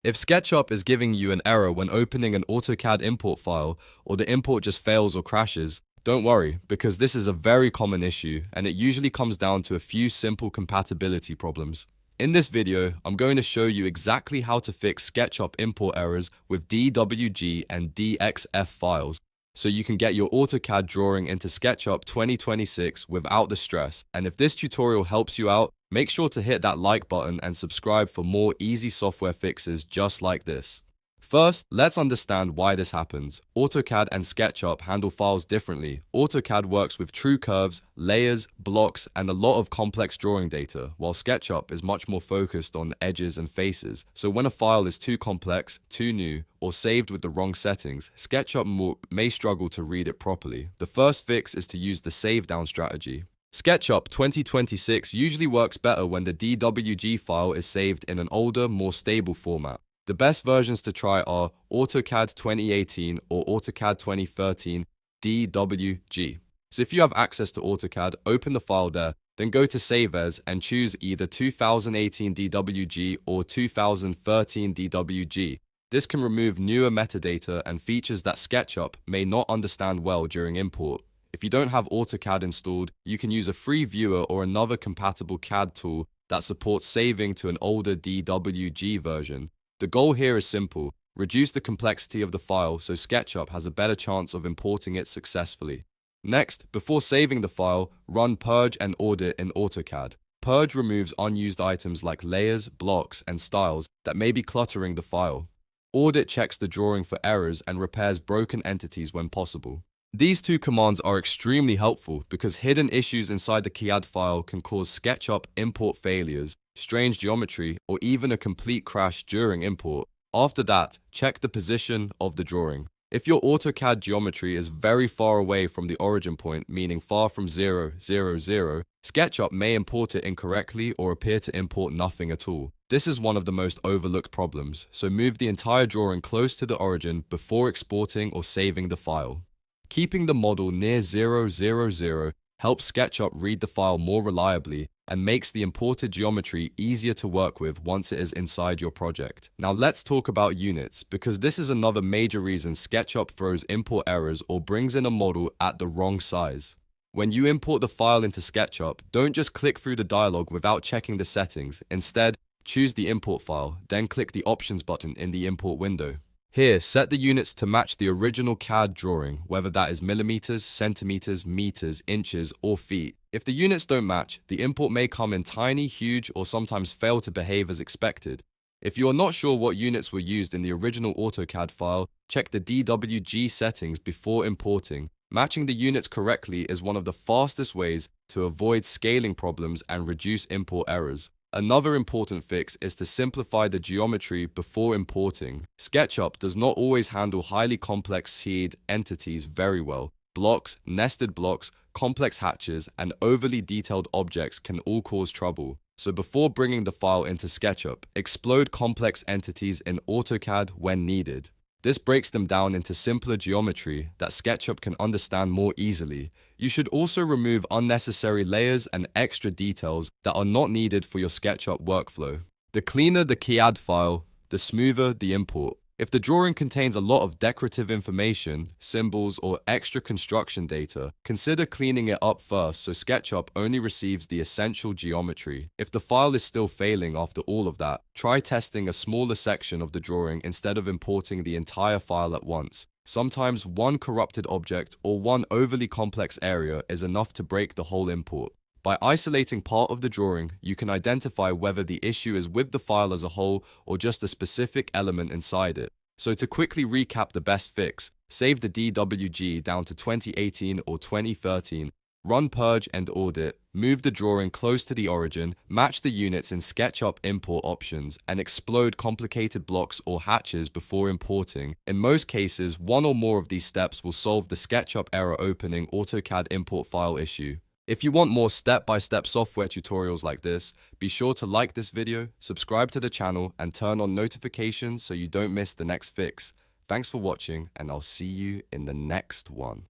If SketchUp is giving you an error when opening an AutoCAD import file, or the import just fails or crashes, don't worry, because this is a very common issue and it usually comes down to a few simple compatibility problems. In this video, I'm going to show you exactly how to fix SketchUp import errors with DWG and DXF files, so you can get your AutoCAD drawing into SketchUp 2026 without the stress. And if this tutorial helps you out, make sure to hit that like button and subscribe for more easy software fixes just like this. First, let's understand why this happens. AutoCAD and SketchUp handle files differently. AutoCAD works with true curves, layers, blocks, and a lot of complex drawing data, while SketchUp is much more focused on edges and faces. So when a file is too complex, too new, or saved with the wrong settings, SketchUp may struggle to read it properly. The first fix is to use the save down strategy. SketchUp 2026 usually works better when the DWG file is saved in an older, more stable format. The best versions to try are AutoCAD 2018 or AutoCAD 2013 DWG. So if you have access to AutoCAD, open the file there, then go to Save As and choose either 2018 DWG or 2013 DWG. This can remove newer metadata and features that SketchUp may not understand well during import. If you don't have AutoCAD installed, you can use a free viewer or another compatible CAD tool that supports saving to an older DWG version. The goal here is simple: reduce the complexity of the file so SketchUp has a better chance of importing it successfully. Next, before saving the file, run Purge and Audit in AutoCAD. Purge removes unused items like layers, blocks, and styles that may be cluttering the file. Audit checks the drawing for errors and repairs broken entities when possible. These two commands are extremely helpful because hidden issues inside the CAD file can cause SketchUp import failures, strange geometry, or even a complete crash during import. After that, check the position of the drawing. If your AutoCAD geometry is very far away from the origin point, meaning far from 0, 0, 0, SketchUp may import it incorrectly or appear to import nothing at all. This is one of the most overlooked problems, so move the entire drawing close to the origin before exporting or saving the file. Keeping the model near 0, 0, 0 helps SketchUp read the file more reliably and makes the imported geometry easier to work with once it is inside your project. Now let's talk about units, because this is another major reason SketchUp throws import errors or brings in a model at the wrong size. When you import the file into SketchUp, don't just click through the dialog without checking the settings. Instead, choose the import file, then click the Options button in the import window. Here, set the units to match the original CAD drawing, whether that is millimeters, centimeters, meters, inches, or feet. If the units don't match, the import may come in tiny, huge, or sometimes fail to behave as expected. If you are not sure what units were used in the original AutoCAD file, check the DWG settings before importing. Matching the units correctly is one of the fastest ways to avoid scaling problems and reduce import errors. Another important fix is to simplify the geometry before importing. SketchUp does not always handle highly complex seed entities very well. Blocks, nested blocks, complex hatches, and overly detailed objects can all cause trouble. So before bringing the file into SketchUp, explode complex entities in AutoCAD when needed. This breaks them down into simpler geometry that SketchUp can understand more easily. You should also remove unnecessary layers and extra details that are not needed for your SketchUp workflow. The cleaner the CAD file, the smoother the import. If the drawing contains a lot of decorative information, symbols, or extra construction data, consider cleaning it up first so SketchUp only receives the essential geometry. If the file is still failing after all of that, try testing a smaller section of the drawing instead of importing the entire file at once. Sometimes one corrupted object or one overly complex area is enough to break the whole import. By isolating part of the drawing, you can identify whether the issue is with the file as a whole or just a specific element inside it. So to quickly recap the best fix, save the DWG down to 2018 or 2013, run Purge and Audit, move the drawing close to the origin, match the units in SketchUp import options, and explode complicated blocks or hatches before importing. In most cases, one or more of these steps will solve the SketchUp error opening AutoCAD import file issue. If you want more step-by-step software tutorials like this, be sure to like this video, subscribe to the channel, and turn on notifications so you don't miss the next fix. Thanks for watching, and I'll see you in the next one.